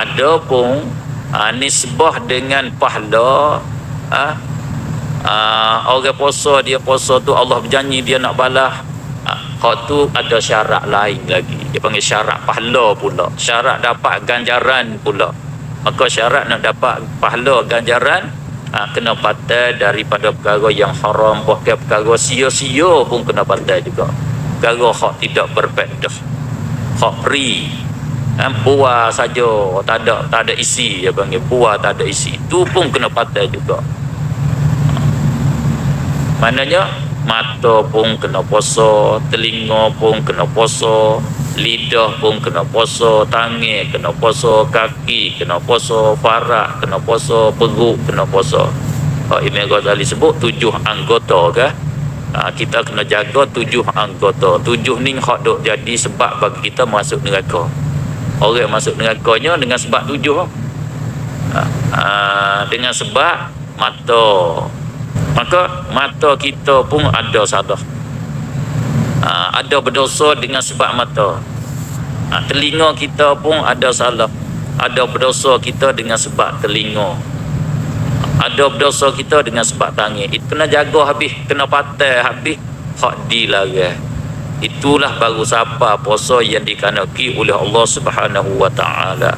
ada pun nisbah dengan pahala. Orang puasa, dia puasa tu Allah berjanji dia nak balas. Hak tu ada syarat lain lagi, dia panggil syarat pahala pula, syarat dapat ganjaran pula. Maka syarat nak dapat pahala ganjaran, kena patai daripada perkara yang haram, bahkan perkara sia-sia pun kena patai juga. Perkara hak tidak berfaedah, hak free, buah saja, tak ada isi, dia panggil buah tak ada isi, tu pun kena patai juga. Maknanya mata pun kena puasa, telinga pun kena puasa, lidah pun kena puasa, tangan kena puasa, kaki kena puasa, farah kena puasa, perut kena puasa. Imam Ghazali sebut 7 anggota ke? Kita kena jaga 7 anggota. 7 ni hak duk jadi sebab bagi kita masuk neraka. Orang masuk nerakanya dengan sebab 7. Dengan sebab mata. Maka mata kita pun ada salah, ada berdosa dengan sebab mata. Telinga kita pun ada salah, ada berdosa kita dengan sebab telinga, ada berdosa kita dengan sebab tangan. Itu kena jaga habis, kena patai habis, hak dilarang. Itulah baru siapa puasa yang dikenaki oleh Allah Subhanahu wa taala.